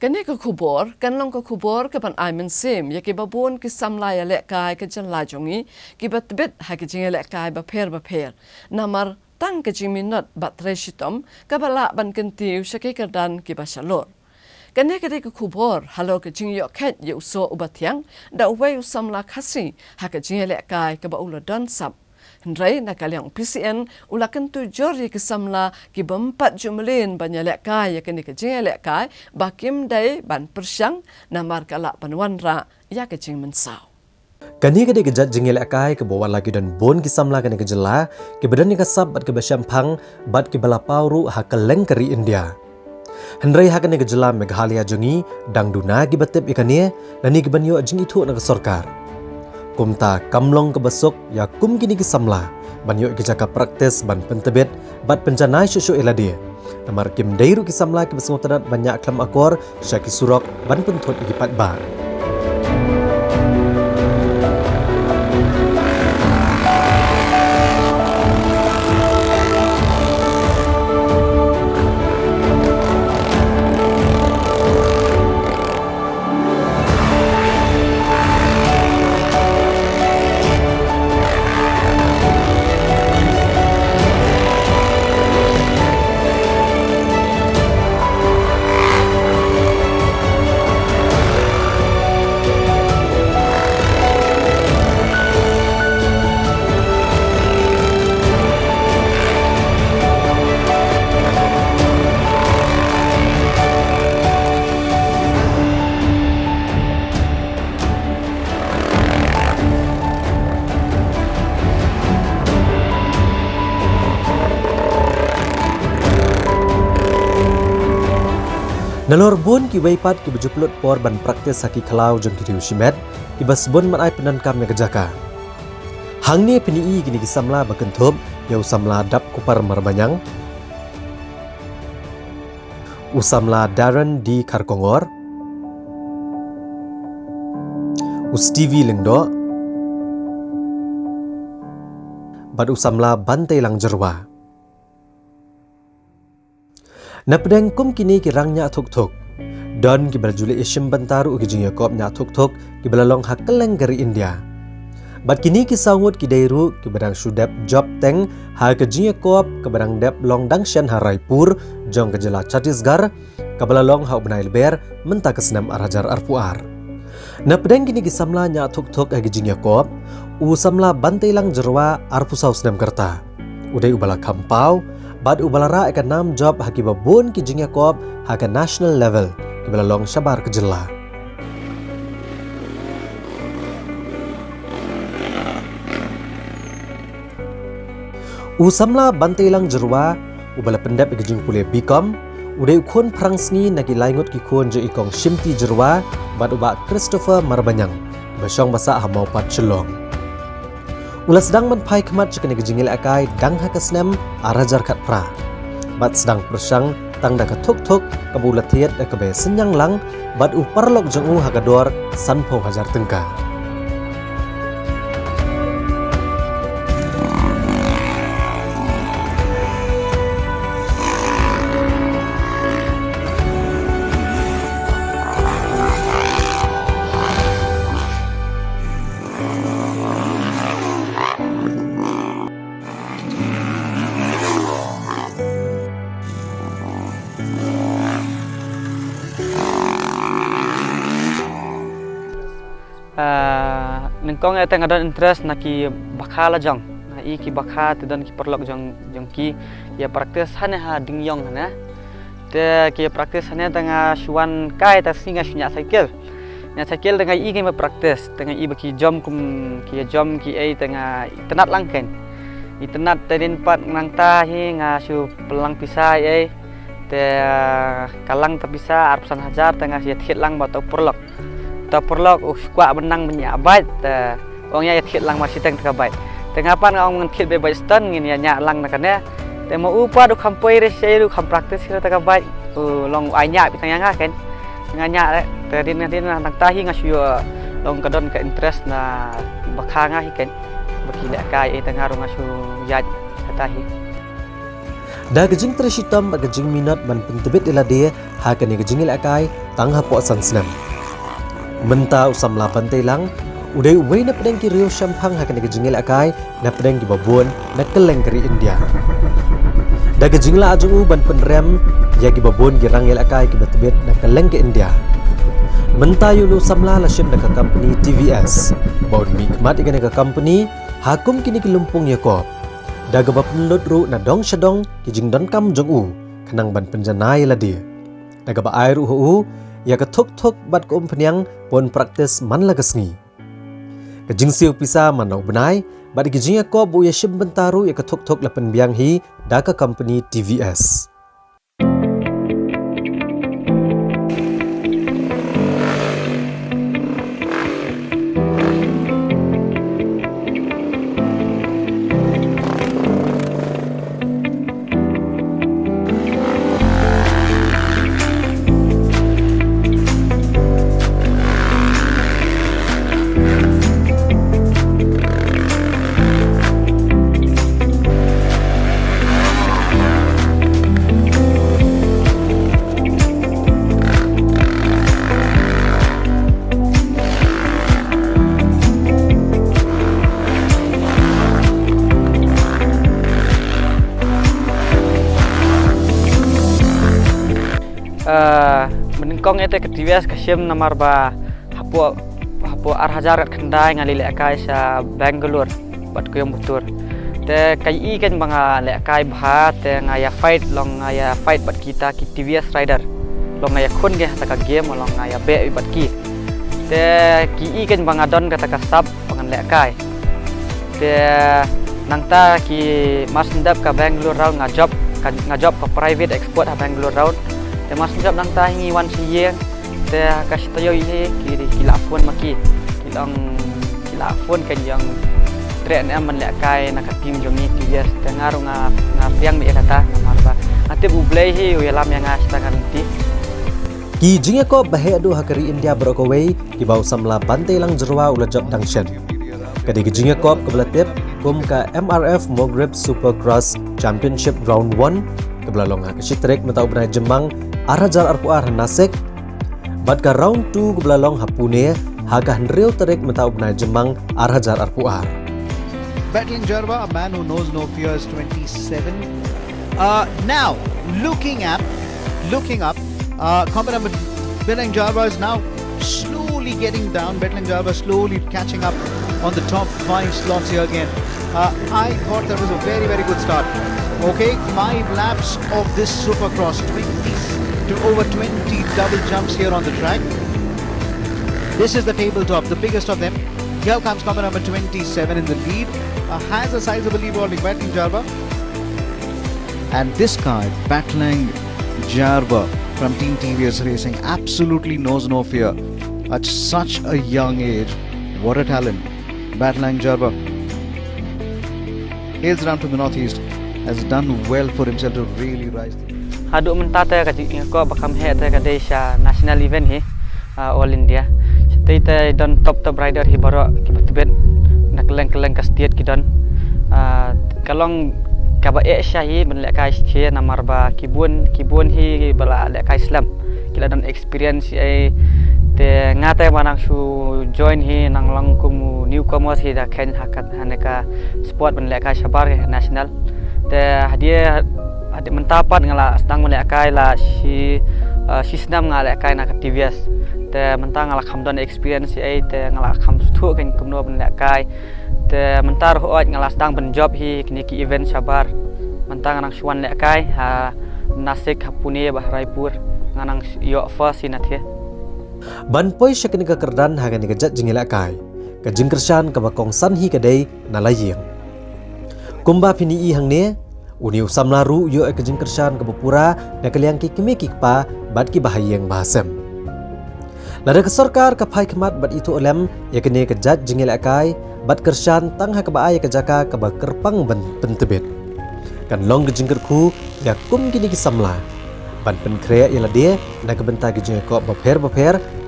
Kani ka kubor, kan long ka kubor ka pan aimen sim, ya ki babon ki samlaya lek kai ka jan lajongi, ki batbit ha ki jinga lek kai ba per. Namar tang ka jing minot bat reshitom, ka bala ban kentiu syaki kerdan ki ba shalor. Kani ka ka kubor, halo ka jing yok ket ye uso ubatiang, da uway usamla kasi, ha ka jinga lek kai ka ba ula don sap. Hendrai na kaliang PCN ulakan tu jori kesamla ki bempat jumelin banyalek kai ya kini kejing lek kai bakim dai ban persyang namar kalak panuan ra ya kejing mensau. Kani kadi kejat jengel akai ke bawah lagi dan bon kisamla kani kejela ke badan ni kasab bat ke basyampang bat ke balapau ru ha keleng keri India. Hendrai ha kani kejela Meghalaya jengi dang duna ki batip ikani lani ke banyo jeng itu na kesorkar. Kumta kamlong ke besok ya kum kini kisamla banyo ke jaka praktis ban pentebet bat penjanai syusyu eladi. Namar kim dairu kisamla ke besengotanat banyak klam akor syaki surok ban pentot ikipat ba. Nalor bon ki weipat ki bejuplut por ban praktis haki kalau jeng ki riusimet ki basbon man ai penankam ne kejaka. Hang ni PNI kini kisamla bakentup ya usamla dap kupar marbanyang. Usamla Darren di Karkongor. Ustivi lengdo. Bad usamla bantai lang jerwa. Napdeng kum kini ki rangnya thuk don ki berjuli isim bantaru ki jing Yakob nya thuk ki belalong hakeleng dari India. Bat kini ki sangut ki dairu ki badang sudap job teng ha ke jing Yakob ke badang dep long dangshan ha Raipur jong ke jela Chhattisgarh ke belalong ha ubnai ber menta ke senam arajar arpuar. Napdeng kini ki samla nya thuk ha ki jing Yakob u samla bantai lang jerwa arpusau senam kerta. Udai ubala kampau bad ubalara akan nam job haki babon ki jing Yakob haka national level ki belalong syabar kejela. Usamla bantai lang jerwa ubala pendap ki jing kuliah Bicom udai ukon perang sni naki laingut ki kon je ikong shimti jerwa bad uba Christopher Marbanyang basyong basa hamau pat celong. Ulas sedang menpai kemat jika negi jingil akai dang hakasnem arajar kat pra. Bat sedang persyang tang dah ketuk kebulat tiat dah kebe senyang lang bat uparlok jengu hagador sanpo hajar tengka. Nengkong ay tengah ada interest naki bakal jong, na iki bakal tu dan ki perlok jong ki ya praktis hane ha dingyong na, te ki praktis hane tengah shuan kai ta singa shunya cycle dengan iki me praktis tengah i baki jom ki ai tengah tenat langken, i tenat tedin pat nang ta hi ngasu pelang pisai ai te kalang terpisah arpusan hajar tengah ya thit lang batau perlok. Perlok kuat benang menyabat orangnya ya thit lang masih teng terbaik tengapan orang ngithit be stan ngin ya nya lang nakane te mau upa du kampoi re seru kam praktis kita terbaik long anya bitang yang kan nganya tadi nanti nang tahi ngasu long kadon ke interest na bakanga hiken bakila kai tengah ngasu yat tahi. Da gejing tershitam ba gejing minat ban pentebit ila dia ha kani gejing ila kai tang ha po san snam. Menta usam la pantai lang udai wei na pedeng ki rio shampang ha kani gejing ila kai na pedeng ki babon na keleng keri India. Da gejing la ajung ban penrem ya ki babon ki rang ila kai ki betebit na keleng ke India. Menta yulu samla la shim ka company TVS. Baun mi kmat ikane ka company hakum kini ki lumpung Yakob. Daga bapen lot ru na dong shadong ki jing don kam jong u kanang ban penjanai la dia. Daga ba air u ya ka thok bat ko peniang pon praktis man la gasngi. Ka jing siu pisa manau benai bat ki jing ko bu ya shim bentaru ya ka thok la penbiang hi daga company TVS. Menengkong ete ke TVS kasyem namar ba hapo arhajar kendai ngali lekai sa Bangalore bat ko yang betul te kai kan banga lekai bha te ngaya fight bat kita ki TVS rider long ngaya khun ge ta ka game long ngaya be bat ki te ki kan banga don kata ka sab bangan lekai te nangta ki masndap ka Bangalore round ngajop ka private export ha Bangalore round te masndap nangta hingi once a year te kasitayo ihe kila phone maki kila phone kan yang tren man lekai nakatim jongi TVS te ngaru nga piang mi kata namarba ate bublei hi uyalam yang astakan ti Ki jinga ko bahe adu hakari India brokaway ki bau samla bantai lang jerwa ula job dangshan. Kadi ki jinga ko kebelatip kum ka MRF Maghreb Supercross Championship Round 1 kebelalong ha kesitrek metau benai Jemang arhajar arpuar Nasik. Bat ka Round 2 kebelalong ha Pune haga hendreu terek metau benai Jemang arhajar arpuar. Battling Jarva, a man who knows no fear, is 27. Now looking up, combat number Battling Jarva is now slowly getting down. Battling Jarva slowly catching up on the top 5 slots here again. I thought that was a very, very good start. Okay, 5 laps of this Supercross, 20 to over 20 double jumps here on the track. This is the tabletop, the biggest of them. Here comes combat number 27 in the lead. Has a sizable lead holding Battling Jarva. And this guy, Battling Jarva from Team TVS Racing, absolutely knows no fear. At such a young age, what a talent. Battling Jarva hails down from the northeast, has done well for himself to really rise. Hadu mentate ka ko bakam he ta ka desha national event hi all India. State don top rider hi baro ki batben nakeleng ka state ki don kalong ka ba Asia hi ben lek kai che namar ba kibun hi bala lek kai Islam kila don experience ai te ngate manang su join hi nang lang kum newcomers hi da ken hakat haneka sport ben lek kai sabar national te hadia adik mentapat ngala sedang melekai la si senam ngalekai nak TVS te mentang ngala kamdon experience ai te ngala kam stu kan kumno melekai te mentar hoat ngala sedang benjob hi kini ki event sabar mentang nang suan lekai ha Nasik ha Pune bah Raipur nganang yo first sinathe Ban poi syakini ka kerdan hagani ka jat jingila kai ka jingkersan ka bakong sanhi kadai nalaying kumba pini i hangne Uniu samlaru yo ke jingkersan ke bupura na kaliang ki kimi ki pa bat ki bahayeng bahasem. Lada ke sarkar ka phai khmat bat itu olem ya kene ke jat jingel akai bat kersan tang ha ka baai ke jaka ka ba kerpang ban pentebet. Kan long ke jingker ku ya kum kini ki samla. Ban pen krea ila dia na ke benta ki jingel ko baper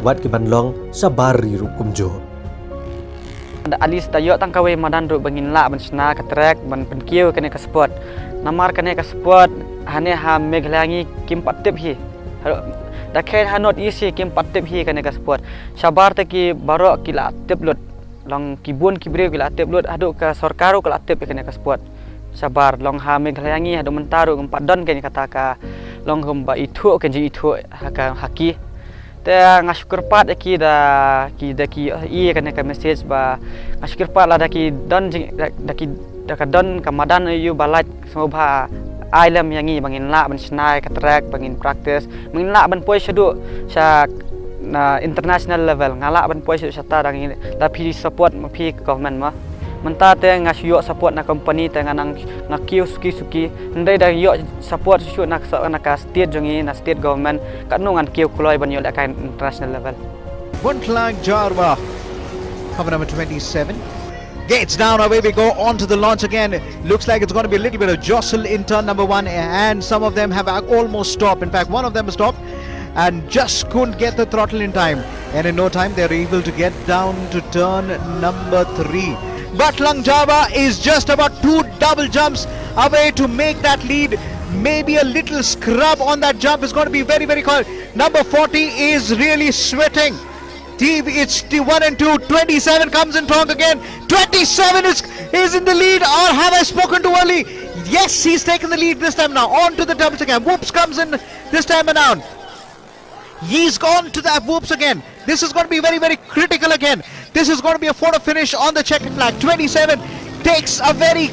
wat ki ban long sabari ru kumjo. Alis tayo tang kawe madan ru bangin la ban sna ka track ban penkiu kene ka sport namar kene ka sport hane ha Meghalangi kim patip hi dakhen ha not easy kim patip hi kane ka sport sabar te ki baro ki la tip lut long ki bun ki bre ki la tip lut adu ka sarkaro ka la tip kane ka sport sabar long ha Meghalangi adu mentaru kum padon kane kata ka long kum ba itu ke ji itu ha haki te ngasukur pat ki da i kane ka message ba ngasukur pat la da ki don da ka don ka madan yu balat sobha Island yang ini bangin la ban snai ka track bangin practice bangin la ban poi sedu sa international level ngala ban poi sedu sata dang ini la pi support ma pi government ma menta te ngasyo support na company te nganang ngakiu suki ndai da yo support su na ka state jongi na state government ka nungan kiu kloi ban yo la ka international level Butlang Jarwa, cover number 27. Gates down, away we go on to the launch again. Looks like it's going to be a little bit of jostle in turn number 1, and some of them have almost stopped. In fact, one of them has stopped and just couldn't get the throttle in time. And in no time, they're able to get down to turn number 3. Butlang Java is just about 2 double jumps away to make that lead. Maybe a little scrub on that jump is going to be very, very cold. Number 40 is really sweating. It's T1 and 2. 27 comes in strong again. 27 is in the lead, or have I spoken too early? Yes, he's taken the lead this time now. On to the doubles again. Whoops comes in this time around. He's gone to that whoops again. This is going to be very, very critical again. This is going to be a photo finish on the checkered flag. 27 takes a very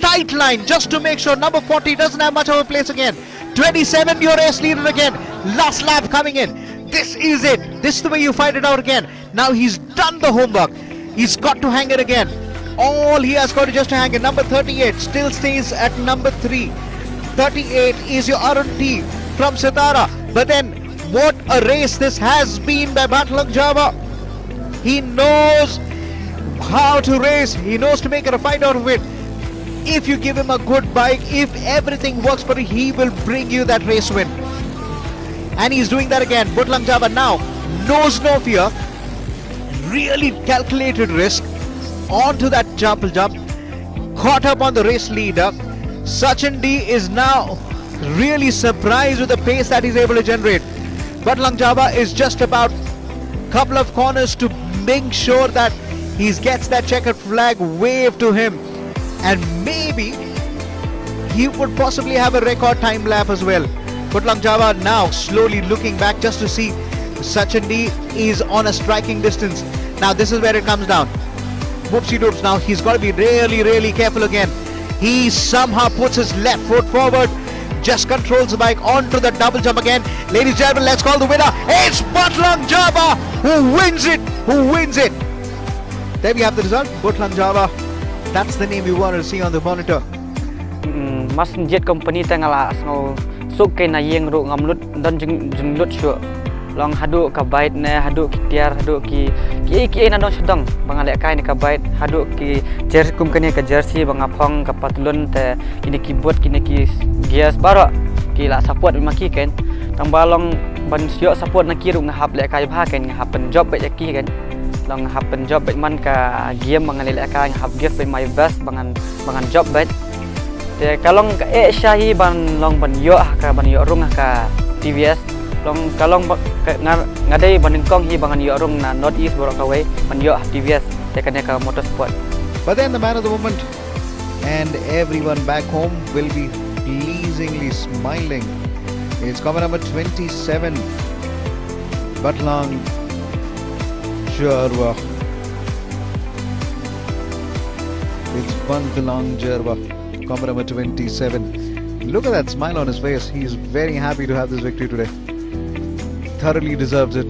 tight line just to make sure number 40 doesn't have much of a place again. 27, your race leader again. Last lap coming in. This is it. This is the way you find it out again. Now he's done the homework. He's got to hang it again. All he has got to just to hang it. Number 38 still stays at number 3. 38 is your Arun T from Sitara. But then, what a race this has been by Butlang Java. He knows how to race. He knows to make a fight out of it. If you give him a good bike, if everything works for him, he will bring you that race win. And he's doing that again. Butlang Java now knows no fear. Really calculated risk. Onto that jump. Caught up on the race leader. Sachin D is now really surprised with the pace that he's able to generate. Butlang Java is just about a couple of corners to make sure that he gets that checkered flag waved to him. And maybe he would possibly have a record time lap as well. Butlang Java now slowly looking back just to see Sachin D is on a striking distance. Now this is where it comes down. Whoopsie doops, now he's got to be really, really careful again. He somehow puts his left foot forward, just controls the bike onto the double jump again. Ladies and gentlemen, let's call the winner. It's Butlang Java who wins it. There we have the result. Butlang Java. That's the name we wanted to see on the monitor. Mas jet company tengala snow suk kay na yeng ru ngamlut dan jenglut syu long hadu ka bait ne hadu kitiar hadu ki na don sedang bangalek kai ni ka bait hadu ki jersey kum kene ka jersey bangapong ka patlon te ini ki bot kini ki gears baro ki la support maki ken tang balong ban syo support na ki ru ngahap lek kai bha ken ngahap pen job bet ki ken long ngahap pen job bet man ka game bangalek kai ngahap gear pe my best bangan job bet te kalong ka syahi ban long ban yo rung ka TVS long kalong ngadai ban kong hi bangan yo rung na Northeast Boracay ban yo TVS te kane ka motorsport. But then the man of the moment and everyone back home will be pleasingly smiling. It's cover number 27, Butlang Java. It's Butlang Java. Cover number 27. Look at that smile on his face. He's very happy to have this victory today. Thoroughly deserves it.